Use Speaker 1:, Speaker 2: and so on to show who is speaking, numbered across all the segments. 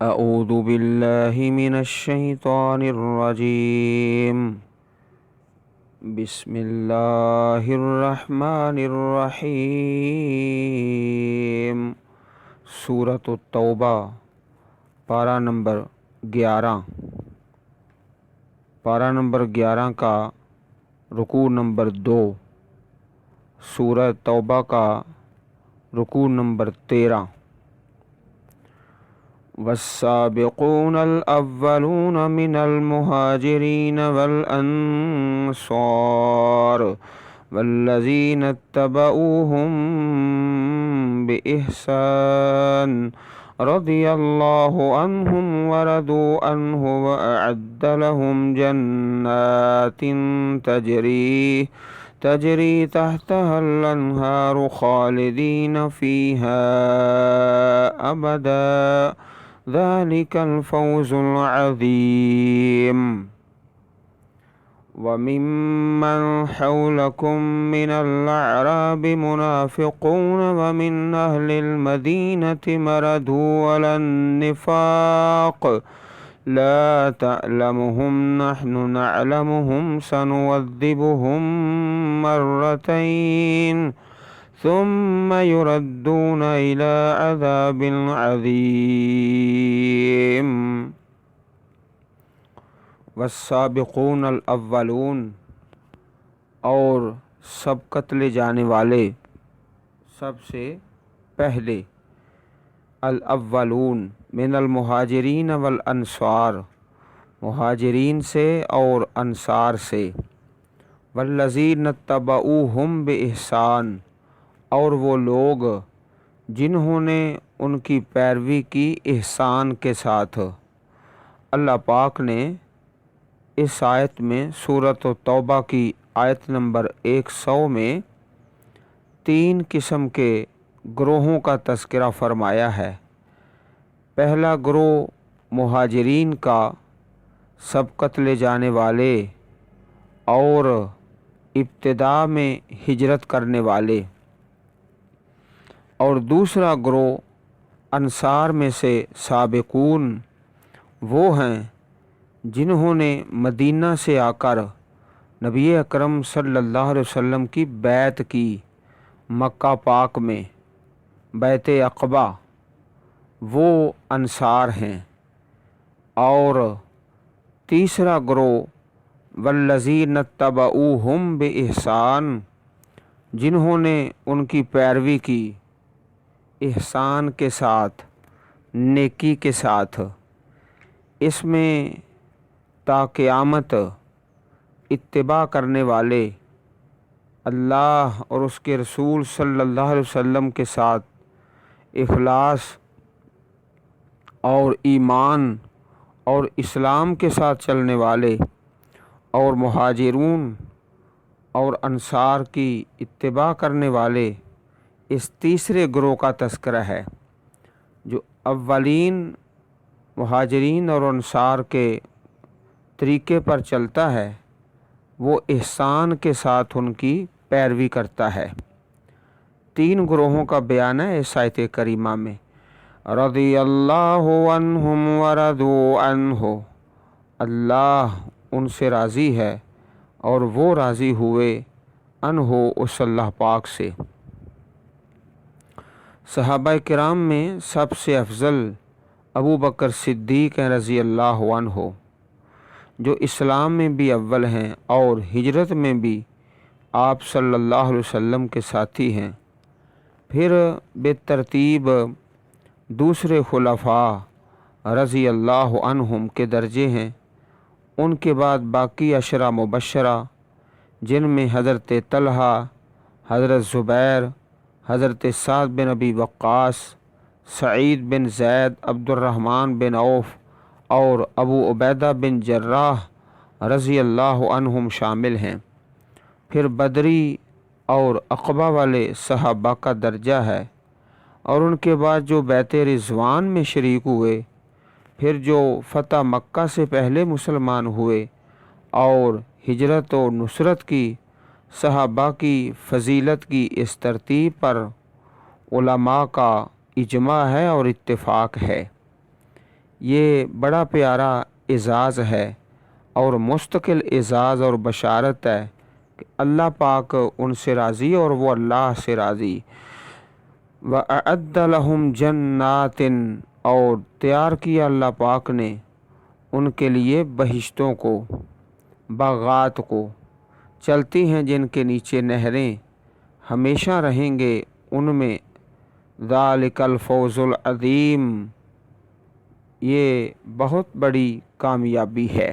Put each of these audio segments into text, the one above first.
Speaker 1: اعوذ باللہ من الشیطان الرجیم بسم اللہ الرحمن الرحیم۔ سورۃ التوبہ پارہ نمبر 11 کا رکوع نمبر 2، سورہ توبہ کا رکوع نمبر 13۔ والسابقون الأولون من المهاجرين والأنصار والذين اتبعوهم بإحسان رضي الله عنهم ورضوا عنه وأعد لهم جنات تجري تحتها الأنهار خالدين فيها أبدا ذلك الفوز العظيم۔ وممن حولكم من الأعراب منافقون ومن أهل المدينة مردوا على النفاق لا تعلمهم نحن نعلمهم سنعذبهم مرتين ثم يردون إلى عذاب عظيم۔ والسابقون الاولون، اور سبقت لے جانے والے سب سے پہلے، الاولون من المہاجرین والانصار، مہاجرین سے اور انصار سے، والذین اتبعوہم بإحسان، اور وہ لوگ جنہوں نے ان کی پیروی کی احسان کے ساتھ۔ اللہ پاک نے اس آیت میں سورۃ توبہ کی آیت نمبر 100 میں 3 قسم کے گروہوں کا تذکرہ فرمایا ہے۔ پہلا گروہ مہاجرین کا، سبقت لے جانے والے اور ابتدا میں ہجرت کرنے والے، اور دوسرا گروہ انصار میں سے سابقون، وہ ہیں جنہوں نے مدینہ سے آ کر نبی اکرم صلی اللہ علیہ وسلم کی بیعت کی، مکہ پاک میں بیعت عقبہ، وہ انصار ہیں۔ اور تیسرا گروہ والذین اتبعوہم بإحسان، جنہوں نے ان کی پیروی کی احسان کے ساتھ، نیکی کے ساتھ۔ اس میں تا قیامت اتباع کرنے والے، اللہ اور اس کے رسول صلی اللہ علیہ وسلم کے ساتھ اخلاص اور ایمان اور اسلام کے ساتھ چلنے والے، اور مہاجرون اور انصار کی اتباع کرنے والے، اس تیسرے گروہ کا تذکرہ ہے۔ جو اولین مہاجرین اور انصار کے طریقے پر چلتا ہے، وہ احسان کے ساتھ ان کی پیروی کرتا ہے۔ 3 گروہوں کا بیان ہے اس آیت کریمہ میں۔ رضی اللہ عنہم ورضوا عنہ، اللہ ان سے راضی ہے اور وہ راضی ہوئے عنہ، اس اللہ پاک سے۔ صحابہ کرام میں سب سے افضل ابو بکر صدیق ہیں رضی اللہ عنہ، جو اسلام میں بھی اول ہیں اور ہجرت میں بھی آپ صلی اللہ علیہ وسلم کے ساتھی ہیں۔ پھر بے ترتیب دوسرے خلفاء رضی اللہ عنہم کے درجے ہیں۔ ان کے بعد باقی عشرہ مبشرہ، جن میں حضرت طلحہ، حضرت زبیر، حضرت سعد بن ابی وقاص، سعید بن زید، عبد الرحمن بن عوف اور ابو عبیدہ بن جراح رضی اللہ عنہم شامل ہیں۔ پھر بدری اور عقبہ والے صحابہ کا درجہ ہے، اور ان کے بعد جو بیعت رضوان میں شریک ہوئے، پھر جو فتح مکہ سے پہلے مسلمان ہوئے، اور ہجرت و نصرت کی صحابہ کی فضیلت کی اس ترتیب پر علماء کا اجماع ہے اور اتفاق ہے۔ یہ بڑا پیارا اعزاز ہے اور مستقل اعزاز اور بشارت ہے کہ اللہ پاک ان سے راضی اور وہ اللہ سے راضی۔ وَأَعَدَّ لَهُمْ جَنَّاتٍ، اور تیار کیا اللہ پاک نے ان کے لیے بہشتوں کو، باغات کو، چلتی ہیں جن کے نیچے نہریں، ہمیشہ رہیں گے ان میں۔ ذَلِكَ الْفَوْزُ الْعَظِيمُ، یہ بہت بڑی کامیابی ہے۔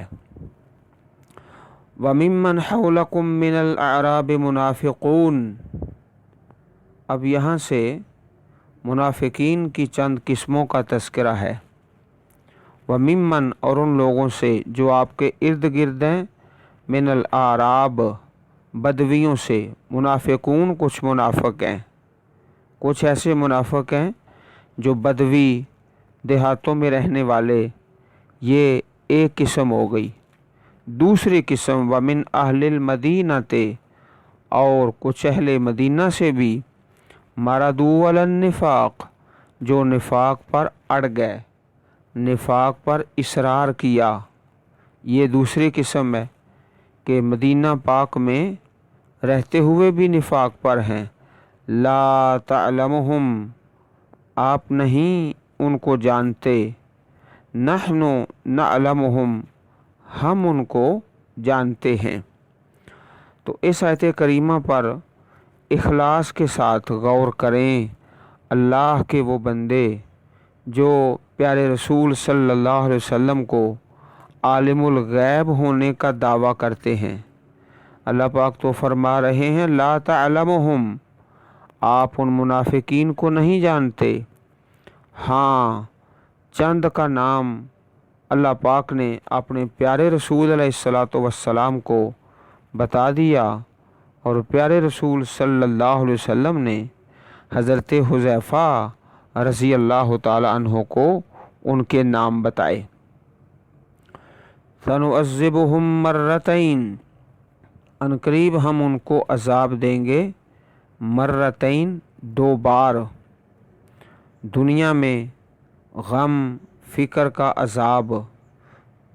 Speaker 1: وَمِمَّنْ حَوْلَكُمْ مِنَ الْأَعْرَابِ مُنَافِقُونَ، اب یہاں سے منافقین کی چند قسموں کا تذکرہ ہے۔ وَمِمَّنْ، اور ان لوگوں سے جو آپ کے ارد گرد ہیں، من الأعراب، بدویوں سے، منافقون کچھ منافق ہیں، کچھ ایسے منافق ہیں جو بدوی دیہاتوں میں رہنے والے، یہ ایک قسم ہو گئی۔ دوسری قسم وَمِنْ أَهْلِ الْمَدِينَةِ، اور کچھ اہل مدینہ سے بھی، مَرَدُوا عَلَى النِّفَاقِ، جو نفاق پر اڑ گئے، نفاق پر اصرار کیا۔ یہ دوسری قسم ہے کہ مدینہ پاک میں رہتے ہوئے بھی نفاق پر ہیں۔ لا تعلمہم، آپ نہیں ان کو جانتے، نحن نعلمہم، ہم ان کو جانتے ہیں۔ تو اس آیت کریمہ پر اخلاص کے ساتھ غور کریں۔ اللہ کے وہ بندے جو پیارے رسول صلی اللہ علیہ وسلم کو عالم الغیب ہونے کا دعویٰ کرتے ہیں، اللہ پاک تو فرما رہے ہیں لا تعلمہم، آپ ان منافقین کو نہیں جانتے۔ ہاں، چند کا نام اللہ پاک نے اپنے پیارے رسول علیہ السلام کو بتا دیا، اور پیارے رسول صلی اللہ علیہ وسلم نے حضرت حذیفہ رضی اللہ تعالی عنہ کو ان کے نام بتائے۔ سَنُعَذِّبُهُم مَّرَّتَيْن، ان قریب ہم ان کو عذاب دیں گے، مرتین، دو بار، دنیا میں غم فکر کا عذاب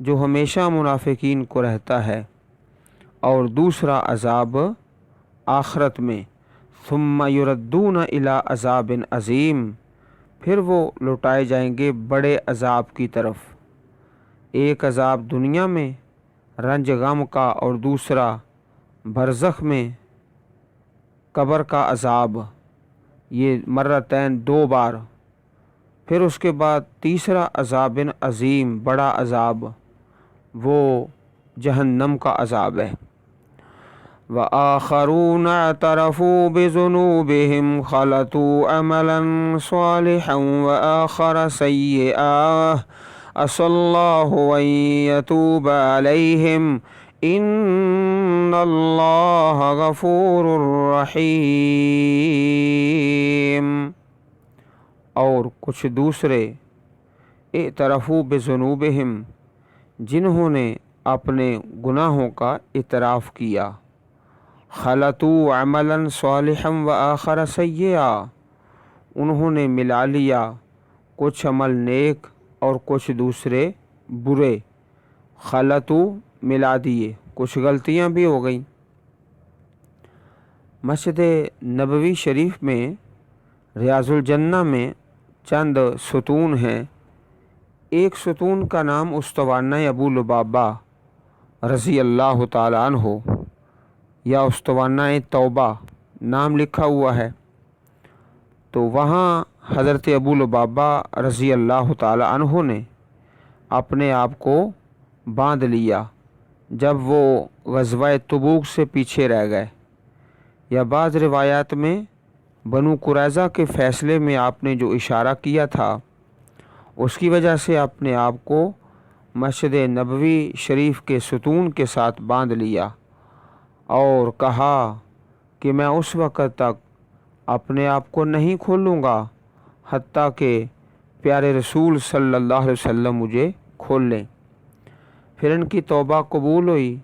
Speaker 1: جو ہمیشہ منافقین کو رہتا ہے، اور دوسرا عذاب آخرت میں، ثم یردون الی عذاب عظیم، پھر وہ لوٹائے جائیں گے بڑے عذاب کی طرف۔ ایک عذاب دنیا میں رنج غم کا، اور دوسرا برزخ میں قبر کا عذاب، یہ مرتین، دو بار، پھر اس کے بعد تیسرا عذاب عظیم، بڑا عذاب، وہ جہنم کا عذاب ہے۔ وَآخَرُونَ اعْتَرَفُوا بِذُنُوبِهِمْ خَلَطُوا عَمَلًا صَالِحًا وَآخَرَ سَيِّئًا عَسَى اللَّهُ أَن يَتُوبَ عَلَيْهِمْ إِنَّ اللَّهَ غَفُورٌ رَحِيمٌ۔ اور کچھ دوسرے اعترفوا بذنوبہم، جنہوں نے اپنے گناہوں کا اعتراف کیا، خلطوا عملا صالحا وآخر سیئا، انہوں نے ملا لیا کچھ عمل نیک اور کچھ دوسرے برے، خلطوا ملا دیے، کچھ غلطیاں بھی ہو گئیں۔ مسجد نبوی شریف میں ریاض الجنہ میں چند ستون ہیں۔ ایک ستون کا نام استوانہ ابو لبابہ رضی اللہ تعالی عنہ، یا استوانہ توبہ نام لکھا ہوا ہے۔ تو وہاں حضرت ابو لبابہ رضی اللہ تعالی عنہ نے اپنے آپ کو باندھ لیا جب وہ غزوہ تبوک سے پیچھے رہ گئے، یا بعض روایات میں بنو قریظہ کے فیصلے میں آپ نے جو اشارہ کیا تھا، اس کی وجہ سے اپنے آپ کو مسجد نبوی شریف کے ستون کے ساتھ باندھ لیا، اور کہا کہ میں اس وقت تک اپنے آپ کو نہیں کھولوں گا حتیٰ کہ پیارے رسول صلی اللہ علیہ وسلم مجھے کھول لیں۔ پھر ان کی توبہ قبول ہوئی،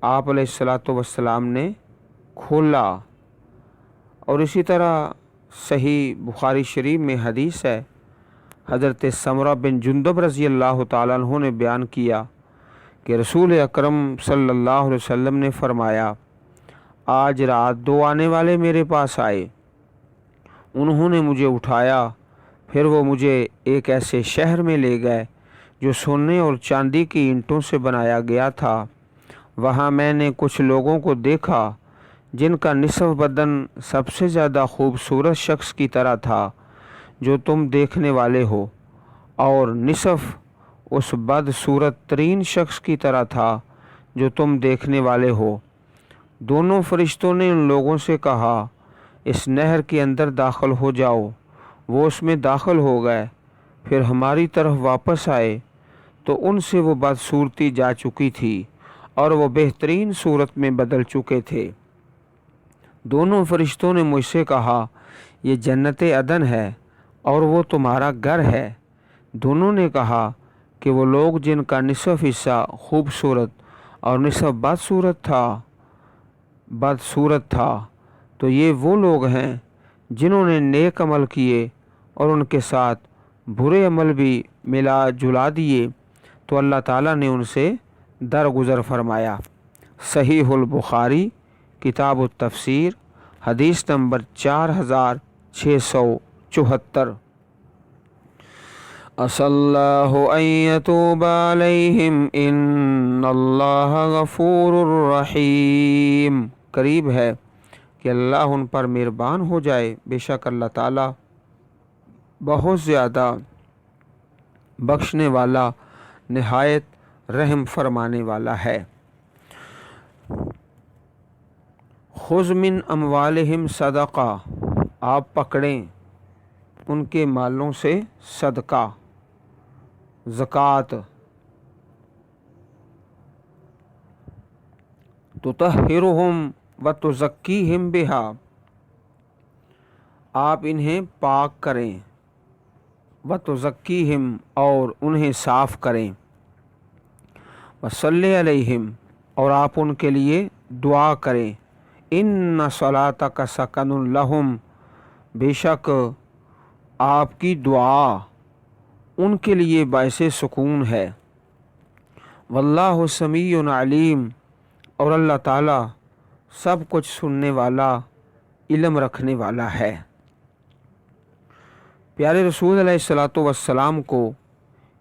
Speaker 1: آپ علیہ السلام نے کھولا۔ اور اسی طرح صحیح بخاری شریف میں حدیث ہے، حضرت سمرہ بن جندب رضی اللہ تعالیٰ عنہ نے بیان کیا کہ رسول اکرم صلی اللہ علیہ وسلم نے فرمایا، آج رات 2 آنے والے میرے پاس آئے، انہوں نے مجھے اٹھایا، پھر وہ مجھے ایک ایسے شہر میں لے گئے جو سونے اور چاندی کی اینٹوں سے بنایا گیا تھا۔ وہاں میں نے کچھ لوگوں کو دیکھا جن کا نصف بدن سب سے زیادہ خوبصورت شخص کی طرح تھا جو تم دیکھنے والے ہو، اور نصف اس بدصورت ترین شخص کی طرح تھا جو تم دیکھنے والے ہو۔ دونوں فرشتوں نے ان لوگوں سے کہا، اس نہر کے اندر داخل ہو جاؤ۔ وہ اس میں داخل ہو گئے، پھر ہماری طرف واپس آئے تو ان سے وہ بدصورتی جا چکی تھی اور وہ بہترین صورت میں بدل چکے تھے۔ دونوں فرشتوں نے مجھ سے کہا، یہ جنت عدن ہے اور وہ تمہارا گھر ہے۔ دونوں نے کہا کہ وہ لوگ جن کا نصف حصہ خوبصورت اور نصف بدصورت تھا تو یہ وہ لوگ ہیں جنہوں نے نیک عمل کیے اور ان کے ساتھ برے عمل بھی ملا جلا دیے تو اللہ تعالیٰ نے ان سے درگزر فرمایا۔ صحیح البخاری کتاب التفسیر حدیث نمبر 4674۔ عسى اللہ ان یتوب علیہم ان اللہ غفور رحیم۔ قریب ہے کہ اللہ ان پر مہربان ہو جائے، بے شک اللہ تعالیٰ بہت زیادہ بخشنے والا، نہایت رحم فرمانے والا ہے۔ خذ من اموالہم صدقہ، آپ پکڑیں ان کے مالوں سے صدقہ، زکوٰۃ۔ تطہرہم وتزکیہم بہا، آپ انہیں پاک کریں، وتزکیہم اور انہیں صاف کریں، وصلی علیہم اور آپ ان کے لیے دعا کریں، ان صلاتک سکن لہم، بے شک آپ کی دعا ان کے لیے باعث سکون ہے۔ واللہ سمیع علیم، اور اللہ تعالیٰ سب کچھ سننے والا، علم رکھنے والا ہے۔ پیارے رسول علیہ السلام کو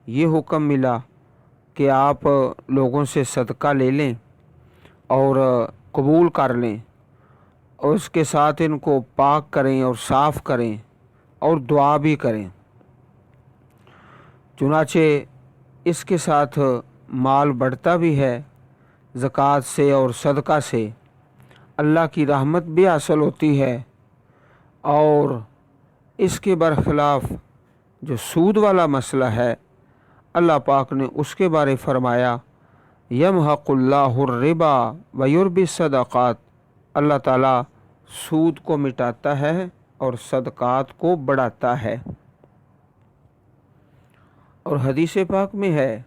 Speaker 1: یہ حکم ملا کہ آپ لوگوں سے صدقہ لے لیں اور قبول کر لیں، اور اس کے ساتھ ان کو پاک کریں اور صاف کریں اور دعا بھی کریں۔ چنانچہ اس کے ساتھ مال بڑھتا بھی ہے، زکوٰۃ سے اور صدقہ سے اللہ کی رحمت بھی حاصل ہوتی ہے، اور اس کے برخلاف جو سود والا مسئلہ ہے، اللہ پاک نے اس کے بارے فرمایا، یمحق اللہ الربا ویربی الصدقات، اللہ تعالیٰ سود کو مٹاتا ہے اور صدقات کو بڑھاتا ہے۔ اور حدیث پاک میں ہے،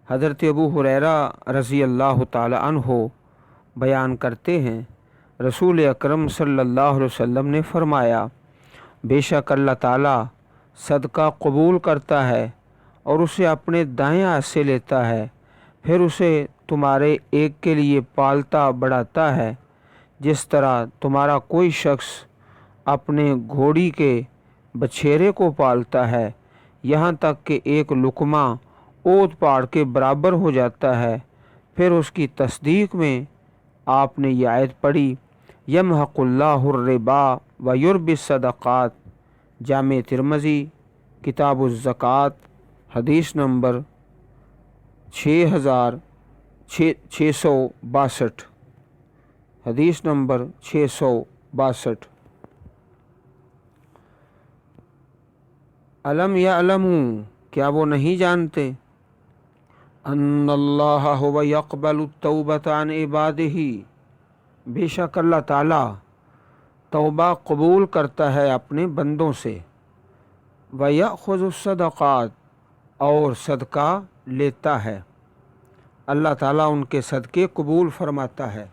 Speaker 1: حضرت ابو ہریرہ رضی اللہ تعالی عنہ بیان کرتے ہیں، رسول اکرم صلی اللہ علیہ وسلم نے فرمایا، بے شک اللہ تعالیٰ صدقہ قبول کرتا ہے اور اسے اپنے دائیں ہاتھ سے لیتا ہے، پھر اسے تمہارے ایک کے لیے پالتا بڑھاتا ہے، جس طرح تمہارا کوئی شخص اپنے گھوڑی کے بچھیرے کو پالتا ہے یہاں تک کہ ایک لقمہ اوت پاڑ کے برابر ہو جاتا ہے۔ پھر اس کی تصدیق میں آپ نے یہ آیت پڑھی، یمحق اللہ الربا ویربی الصدقات، جامع ترمذی کتاب الزکوٰۃ حدیث نمبر 6662، حدیث نمبر 662۔ علم یعلموا، کیا وہ نہیں جانتے، ان اللہ هو یقبل التوبۃ عن عبادہ، بے شک اللہ تعالیٰ توبہ قبول کرتا ہے اپنے بندوں سے، ویأخذ الصدقات، اور صدقہ لیتا ہے، اللہ تعالیٰ ان کے صدقے قبول فرماتا ہے،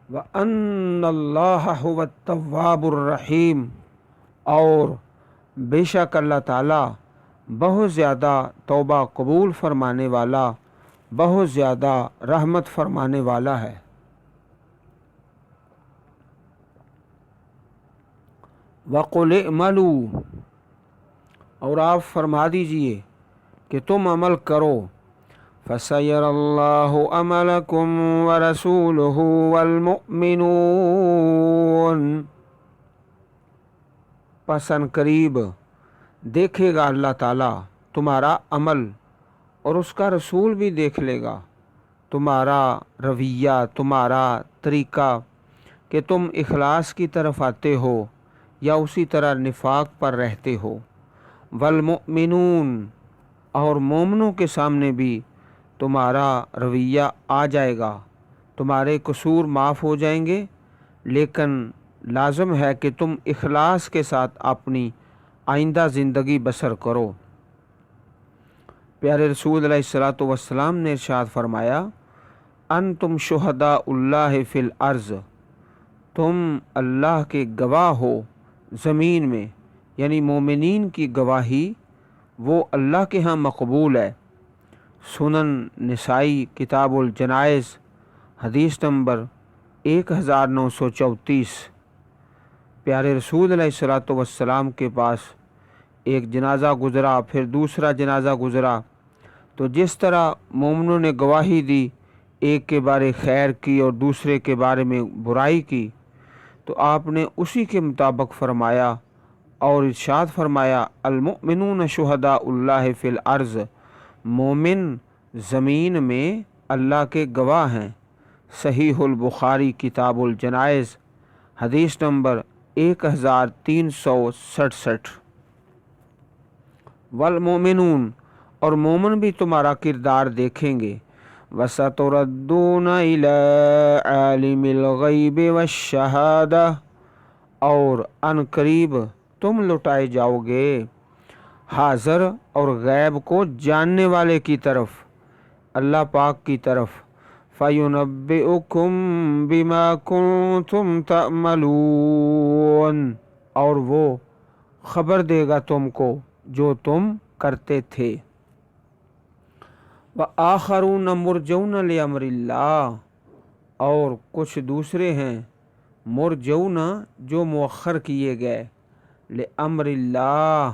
Speaker 1: وَأَنَّ اللَّهَ هُوَ التَّوَّابُ الرَّحِيمُ، اور بے شک اللہ تعالیٰ بہت زیادہ توبہ قبول فرمانے والا، بہت زیادہ رحمت فرمانے والا ہے۔ وَقُلِ اعْمَلُوا، اور آپ فرما دیجئے کہ تم عمل کرو، فَسَيَرَى اللَّهُ عَمَلَكُمْ وَرَسُولُهُ وَالْمُؤْمِنُونَ، پس ان قریب دیکھے گا اللہ تعالیٰ تمہارا عمل، اور اس کا رسول بھی دیکھ لے گا تمہارا رویہ، تمہارا طریقہ، کہ تم اخلاص کی طرف آتے ہو یا اسی طرح نفاق پر رہتے ہو۔ والمؤمنون، اور مومنوں کے سامنے بھی تمہارا رویہ آ جائے گا، تمہارے قصور معاف ہو جائیں گے، لیکن لازم ہے کہ تم اخلاص کے ساتھ اپنی آئندہ زندگی بسر کرو۔ پیارے رسول علیہ الصلاۃ والسلام نے ارشاد فرمایا، انتم شہداء اللہ فی الارض، تم اللہ کے گواہ ہو زمین میں، یعنی مومنین کی گواہی وہ اللہ کے ہاں مقبول ہے۔ سنن نسائی کتاب الجنائز حدیث نمبر 1934۔ پیارے رسول علیہ الصلاۃ والسلام کے پاس ایک جنازہ گزرا، پھر دوسرا جنازہ گزرا، تو جس طرح مومنوں نے گواہی دی، ایک کے بارے خیر کی اور دوسرے کے بارے میں برائی کی، تو آپ نے اسی کے مطابق فرمایا اور ارشاد فرمایا، المؤمنون شہداء اللہ فی الارض، مومن زمین میں اللہ کے گواہ ہیں۔ صحیح البخاری کتاب الجنائز حدیث نمبر 1367۔ والمؤمنون، اور مومن بھی تمہارا کردار دیکھیں گے۔ وَسَتُرَدُّونَ إِلَىٰ عَالِمِ الْغَيْبِ وَالشَّهَادَةِ، اور ان قریب تم لوٹائے جاؤ گے حاضر اور غیب کو جاننے والے کی طرف، اللہ پاک کی طرف۔ فَيُنَبِّئُكُم بِمَا كُنتُمْ تَعْمَلُونَ، اور وہ خبر دے گا تم کو جو تم کرتے تھے۔ وَآخَرُونَ مُرْجَوْنَ لِأَمْرِ اللَّهِ، اور کچھ دوسرے ہیں مرجون جو مؤخر کیے گئے، لِأَمْرِ اللَّهِ،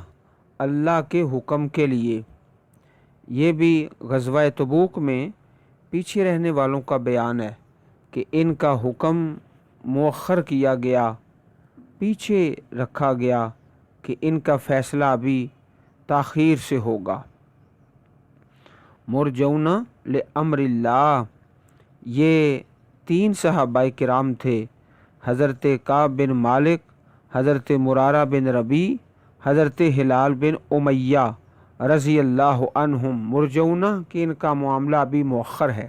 Speaker 1: اللہ کے حکم کے لیے۔ یہ بھی غزوہ تبوک میں پیچھے رہنے والوں کا بیان ہے کہ ان کا حکم مؤخر کیا گیا، پیچھے رکھا گیا کہ ان کا فیصلہ ابھی تاخیر سے ہوگا۔ مرجون لِأَمْرِ اللَّهِ، یہ 3 صحابہ کرام تھے، حضرت کعب بن مالک، حضرت مرارہ بن ربیع، حضرت ہلال بن امیہ رضی اللہ عنہم۔ مرجون کہ ان کا معاملہ ابھی مؤخر ہے۔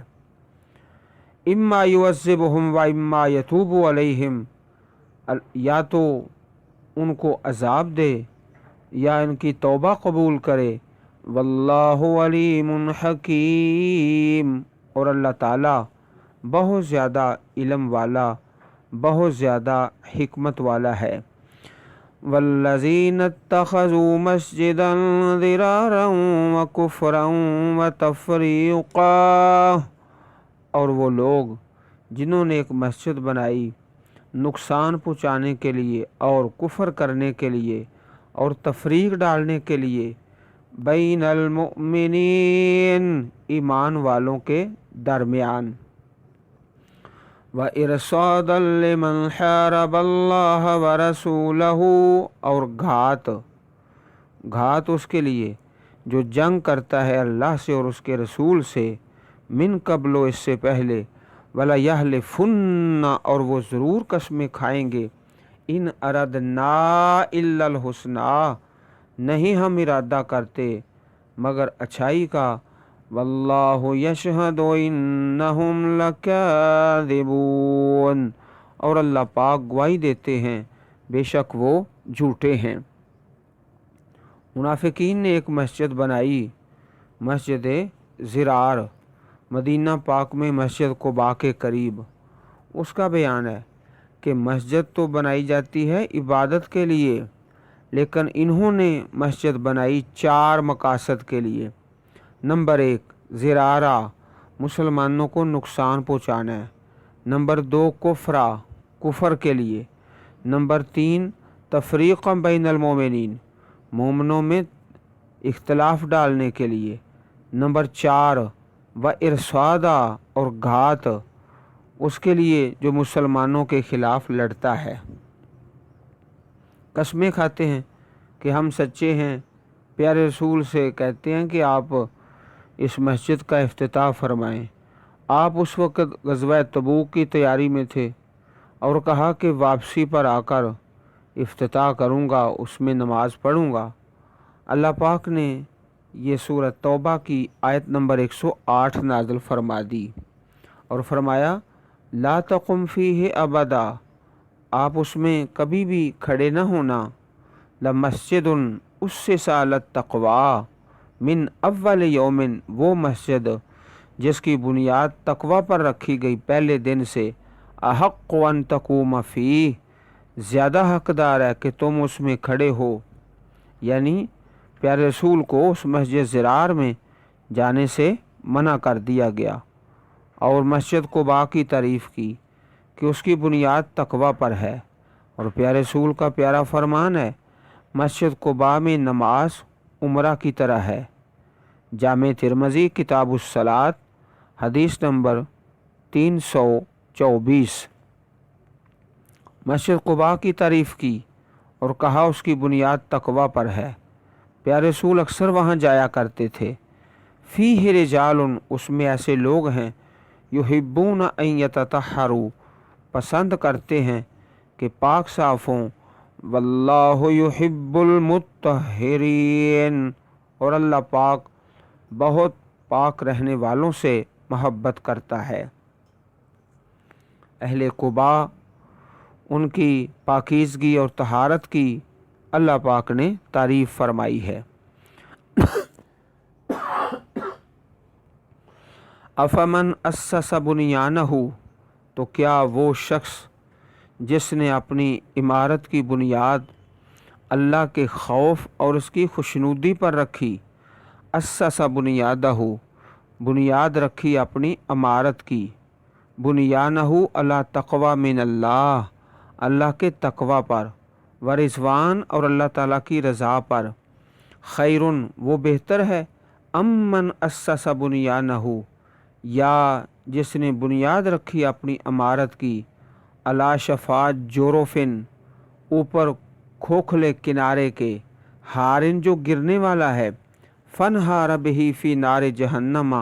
Speaker 1: اما یعذبہم و اما یتوب علیہم، یا تو ان کو عذاب دے یا ان کی توبہ قبول کرے۔ واللہ علیم حکیم، اور اللہ تعالیٰ بہت زیادہ علم والا، بہت زیادہ حکمت والا ہے۔ والذین اتخذوا مسجدا ضرارا وکفرا وتفریقا، اور وہ لوگ جنہوں نے ایک مسجد بنائی نقصان پہنچانے کے لیے اور کفر کرنے کے لیے اور تفریق ڈالنے کے لیے، بین المؤمنین، ایمان والوں کے درمیان۔ وَإِرْصَادًا لِمَنْ حَارَبَ اللَّهَ وَرَسُولَهُ، اور گھات اس کے لیے جو جنگ کرتا ہے اللہ سے اور اس کے رسول سے، من قبل، اس سے پہلے، وَلَيَحْلِفُنَّ، اور وہ ضرور قسمیں کھائیں گے، ان اردنا الا الحسنى، نہیں ہم ارادہ کرتے مگر اچھائی کا، واللہ یشہد انہم لکاذبون، اور اللہ پاک گواہی دیتے ہیں بے شک وہ جھوٹے ہیں۔ منافقین نے ایک مسجد بنائی، مسجد ضرار، مدینہ پاک میں مسجد قباء کے قریب۔ اس کا بیان ہے کہ مسجد تو بنائی جاتی ہے عبادت کے لیے، لیکن انہوں نے مسجد بنائی 4 مقاصد کے لیے۔ نمبر 1 زرارہ، مسلمانوں کو نقصان پہنچانا ہے۔ نمبر 2 کفر کے لیے۔ نمبر 3 تفریق بین المومنین، مومنوں میں اختلاف ڈالنے کے لیے۔ نمبر 4 و ارصادہ، اور گھات اس کے لیے جو مسلمانوں کے خلاف لڑتا ہے۔ قسمیں کھاتے ہیں کہ ہم سچے ہیں، پیارے رسول سے کہتے ہیں کہ آپ اس مسجد کا افتتاح فرمائیں۔ آپ اس وقت غزوہ تبوک کی تیاری میں تھے اور کہا کہ واپسی پر آ کر افتتاح کروں گا، اس میں نماز پڑھوں گا۔ اللہ پاک نے یہ سورۃ توبہ کی آیت نمبر 108 نازل فرما دی اور فرمایا لا تقم فیہ ابدا، آپ اس میں کبھی بھی کھڑے نہ ہونا۔ لمسجد اسس علی التقوی من اول یوم، وہ مسجد جس کی بنیاد تقوی پر رکھی گئی پہلے دن سے، احق ان تقوم فیہ، زیادہ حقدار ہے کہ تم اس میں کھڑے ہو۔ یعنی پیارے رسول کو اس مسجد زرار میں جانے سے منع کر دیا گیا، اور مسجد قباء کی تعریف کی کہ اس کی بنیاد تقوی پر ہے، اور پیارے رسول کا پیارا فرمان ہے مسجد قباء میں نماز عمرہ کی طرح ہے۔ جامع ترمذی کتاب الصلاۃ حدیث نمبر 324۔ مسجد قباء کی تعریف کی اور کہا اس کی بنیاد تقوی پر ہے۔ پیارے رسول اکثر وہاں جایا کرتے تھے۔ فیہ رجال، اس میں ایسے لوگ ہیں یحبون ان یتطہروا، پسند کرتے ہیں کہ پاک صاف ہوں۔ واللہ یحب المطہرین، اور اللہ پاک بہت پاک رہنے والوں سے محبت کرتا ہے۔ اہل قباء، ان کی پاکیزگی اور طہارت کی اللہ پاک نے تعریف فرمائی ہے۔ افمن اسس بنیانہ، تو کیا وہ شخص جس نے اپنی عمارت کی بنیاد اللہ کے خوف اور اس کی خوشنودی پر رکھی، اسس بنیادہ، بنیاد رکھی اپنی عمارت کی، بنیانہ علی تقوی من اللہ، اللہ کے تقوی پر، ورضوان، اور اللہ تعالیٰ کی رضا پر، خیرن، وہ بہتر ہے، امن اسس بنیانہ، یا جس نے بنیاد رکھی اپنی عمارت کی، علی شفا جورفن، اوپر کھوکھلے کنارے کے، ہارن، جو گرنے والا ہے، فنہار بہ فی نار جہنم،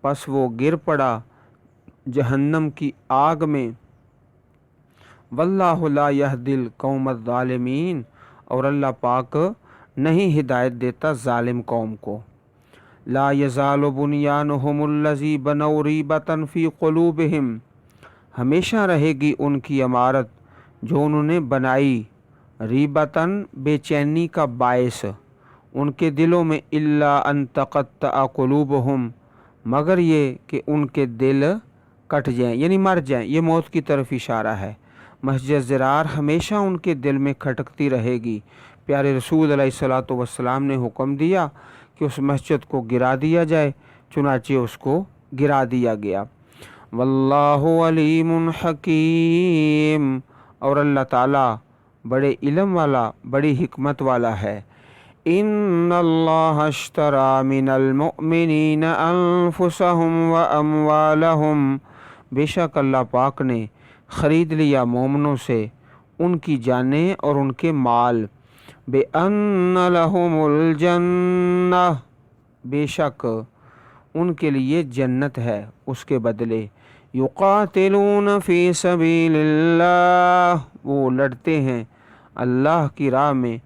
Speaker 1: پس وہ گر پڑا جہنم کی آگ میں۔ واللہ لا یہدی القوم الظالمین، اور اللہ پاک نہیں ہدایت دیتا ظالم قوم کو۔ لا یزال بنیانہم الذی بنوا ریبۃ فی قلوبہم، ہمیشہ رہے گی ان کی عمارت جو انہوں نے بنائی، ریبتاً، بے چینی کا باعث ان کے دلوں میں، الا ان تقطع قلوبہم، مگر یہ کہ ان کے دل کٹ جائیں، یعنی مر جائیں، یہ موت کی طرف اشارہ ہے۔ مسجد زرار ہمیشہ ان کے دل میں کھٹکتی رہے گی۔ پیارے رسول علیہ الصلوۃ والسلام نے حکم دیا کہ اس مسجد کو گرا دیا جائے، چنانچہ اس کو گرا دیا گیا۔ واللہ علیم حکیم، اور اللہ تعالیٰ بڑے علم والا، بڑی حکمت والا ہے۔ ان اللہ اشتری من المؤمنین انفسہم واموالہم، بے شک اللہ پاک نے خرید لیا مومنوں سے ان کی جانیں اور ان کے مال، بِأَنَّ لَهُمُ الْجَنَّةَ، بے شک ان کے لیے جنت ہے اس کے بدلے، یقاتلون فی سبیل اللہ، وہ لڑتے ہیں اللہ کی راہ میں،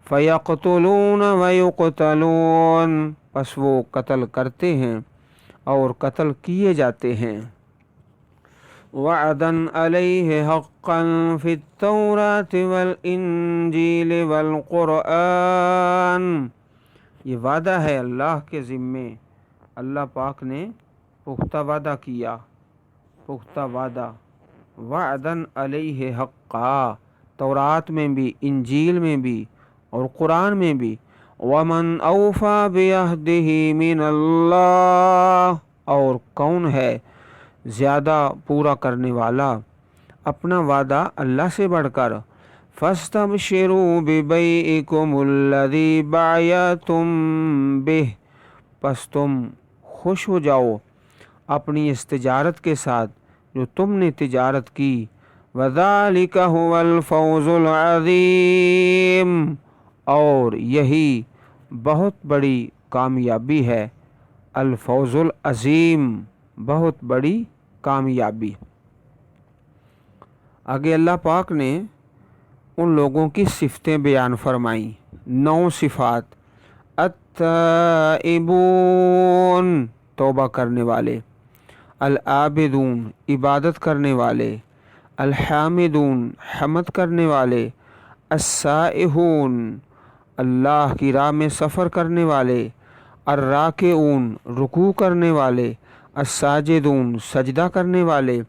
Speaker 1: فیقتلون ویقتلون، پس وہ قتل کرتے ہیں اور قتل کیے جاتے ہیں۔ وعدا علیہ حقا فی التوراۃ والانجیل والقرآن، یہ وعدہ ہے اللہ کے ذمے، اللہ پاک نے پختہ وعدہ کیا، پختہ وعدہ، وعدا علیہ حقا، تورات میں بھی، انجیل میں بھی، اور قرآن میں بھی وَمَنْ أَوْفَى بِعَهْدِهِ مِنَ اللَّهِ، اور کون ہے زیادہ پورا کرنے والا اپنا وعدہ اللہ سے بڑھ کر۔ فَاسْتَبْشِرُوا بِبَيْعِكُمُ الَّذِي بَايَعْتُم بِهِ، پس تم خوش ہو جاؤ اپنی اس تجارت کے ساتھ جو تم نے تجارت کی۔ وَذَلِكَ هُوَ الْفَوْزُ الْعَظِيمُ، اور یہی بہت بڑی کامیابی ہے۔ الفوز العظیم، بہت بڑی کامیابی۔ آگے اللہ پاک نے ان لوگوں کی صفتیں بیان فرمائیں، 9 صفات۔ التائبون، توبہ کرنے والے۔ العابدون، عبادت کرنے والے۔ الحامدون، حمد کرنے والے۔ السائحون، اللہ کی راہ میں سفر کرنے والے۔ الراکعون، رکوع کرنے والے۔ الساجدون، سجدہ کرنے والے۔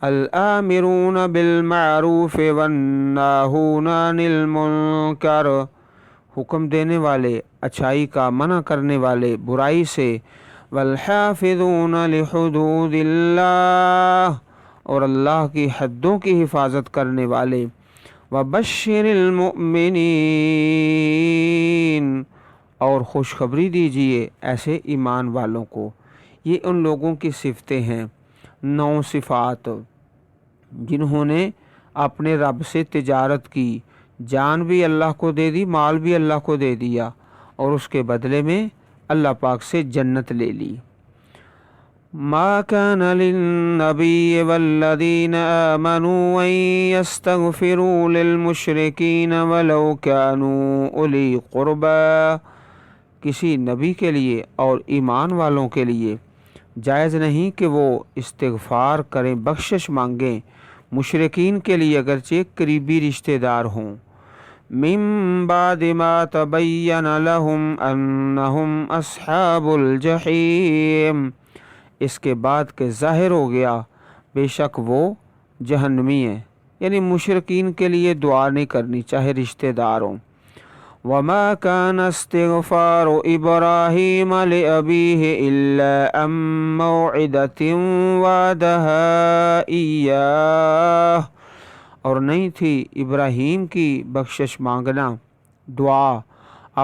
Speaker 1: الآمرون بالمعروف والناہون عن المنکر، حکم دینے والے، اچھائی کا منع کرنے والے، برائی سے۔ والحافظون لحدود اللہ، اور اللہ کی حدوں کی حفاظت کرنے والے۔ وبشر المؤمنین، اور خوشخبری دیجیے ایسے ایمان والوں کو۔ یہ ان لوگوں کی صفتیں ہیں، 9 صفات، جنہوں نے اپنے رب سے تجارت کی، جان بھی اللہ کو دے دی، مال بھی اللہ کو دے دیا، اور اس کے بدلے میں اللہ پاک سے جنت لے لی۔ ما كان للنبي والذين آمنوا أن يستغفروا للمشركين ولو كانوا أولي قربى، کسی نبی کے لیے اور ایمان والوں کے لیے جائز نہیں کہ وہ استغفار کریں، بخشش مانگیں مشرکین کے لیے اگرچہ قریبی رشتہ دار ہوں۔ من بعد ما تبین لهم انہم اصحاب الجحیم، اس کے بعد کہ ظاہر ہو گیا بے شک وہ جہنمی ہیں، یعنی مشرکین کے لیے دعا نہیں کرنی چاہے رشتہ دار ہوں۔ وما كان استغفار ابراہیم لأبیہ الا عن موعدۃ وعدہا ایاہ، اور نہیں تھی ابراہیم کی بخشش مانگنا، دعا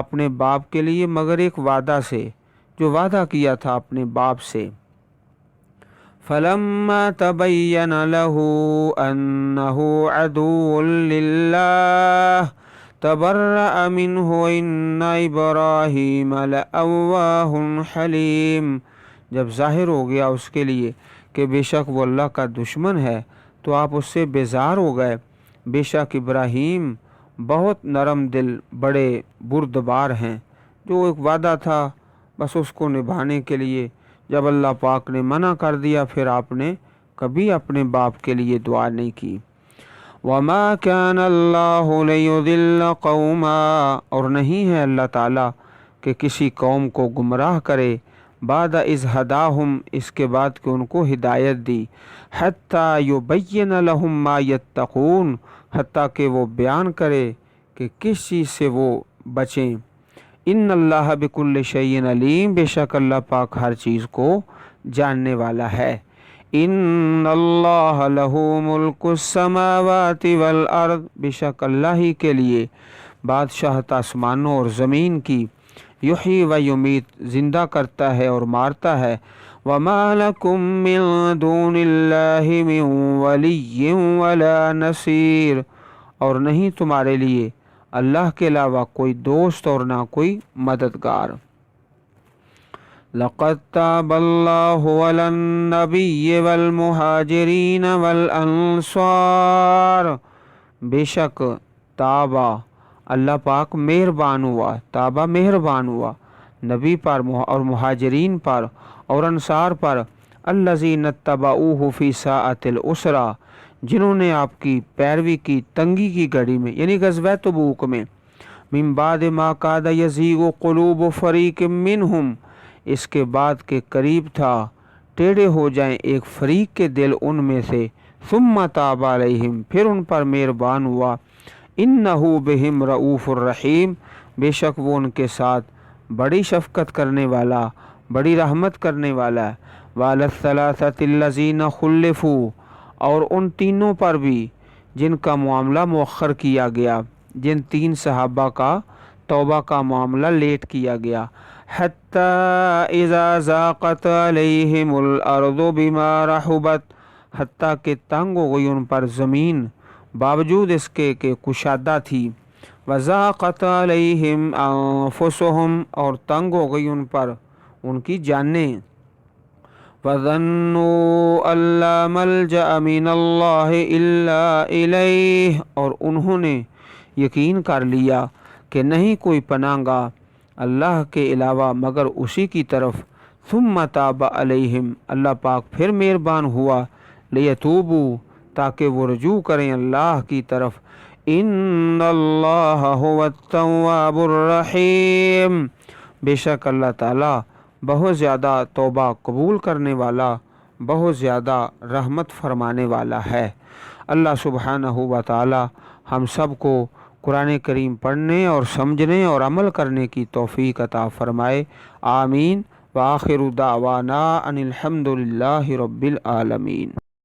Speaker 1: اپنے باپ کے لیے مگر ایک وعدہ سے جو وعدہ کیا تھا اپنے باپ سے۔ فلما تبین له انه عدو للہ تبرأ منه ان ابراہیم لأواہ حلیم، جب ظاہر ہو گیا اس کے لیے کہ بے شک وہ اللہ کا دشمن ہے تو آپ اس سے بیزار ہو گئے۔ بے شک ابراہیم بہت نرم دل، بڑے بردبار ہیں۔ جو ایک وعدہ تھا بس اس کو نبھانے کے لیے جب اللہ پاک نے منع کر دیا پھر آپ نے کبھی اپنے باپ کے لیے دعا نہیں کی۔ وما كان اللہ لیضل قوما، اور نہیں ہے اللہ تعالیٰ کہ کسی قوم کو گمراہ کرے، بعد اذ ہداہم، اس کے بعد کہ ان کو ہدایت دی، حتی یبین لہم ما یتقون، حتیٰ کہ وہ بیان کرے کہ کس چیز سے وہ بچیں۔ ان اللہ بکل شیء علیم، بے شک اللہ پاک ہر چیز کو جاننے والا ہے۔ ان اللہ لہ ملک السماوات والارض، بے شک اللہ ہی کے لیے بادشاہت آسمانوں اور زمین کی۔ یحیی و یمیت، زندہ کرتا ہے اور مارتا ہے۔ وما لکم من دون اللہ من ولی ولا نصیر، اور نہیں تمہارے لیے اللہ کے علاوہ کوئی دوست اور نہ کوئی مددگار۔ لقد تاب اللہ علی النبی والمہاجرین والانصار، بے شک تابہ، اللہ پاک مہربان ہوا، تابہ مہربان ہوا نبی پر اور مہاجرین پر اور انصار پر، الذین اتبعوہ فی ساعۃ العسرہ، جنہوں نے آپ کی پیروی کی تنگی کی گھڑی میں، یعنی غزوہ تبوک میں۔ من بعد ما کاد یزیغ قلوب فریق منہم، اس کے بعد کے قریب تھا ٹیڑھے ہو جائیں ایک فریق کے دل ان میں سے۔ ثم تاب علیہم، پھر ان پر مہربان ہوا۔ انہو بہم رؤوف الرحیم، بے شک وہ ان کے ساتھ بڑی شفقت کرنے والا، بڑی رحمت کرنے والا ہے۔ وعلی الثلاثۃ الذین خلفوا، اور ان تینوں پر بھی جن کا معاملہ مؤخر کیا گیا، جن 3 صحابہ کا توبہ کا معاملہ لیٹ کیا گیا۔ حتی اذا ضاقت علیہم الارض بما رحبت، حتیٰ کہ تنگ ہو گئی ان پر زمین باوجود اس کے کہ کشادہ تھی۔ وضاقت علیہم انفسہم، اور تنگ ہو گئی ان پر ان کی جانیں۔ وظنوا ان لا ملجأ من اللہ الا الیہ، اور انہوں نے یقین کر لیا کہ نہیں کوئی پناہ گاہ اللہ کے علاوہ مگر اسی کی طرف۔ ثم تاب علیہم، اللہ پاک پھر مہربان ہوا، لیتوبوا، تاکہ وہ رجوع کریں اللہ کی طرف۔ ان اللہ هو التواب الرحیم، بے شک اللہ تعالیٰ بہت زیادہ توبہ قبول کرنے والا، بہت زیادہ رحمت فرمانے والا ہے۔ اللہ سبحانہ و تعالی ہم سب کو قرآن کریم پڑھنے اور سمجھنے اور عمل کرنے کی توفیق عطا فرمائے، آمین۔ وآخر دعوانا ان الحمد للہ رب العالمین۔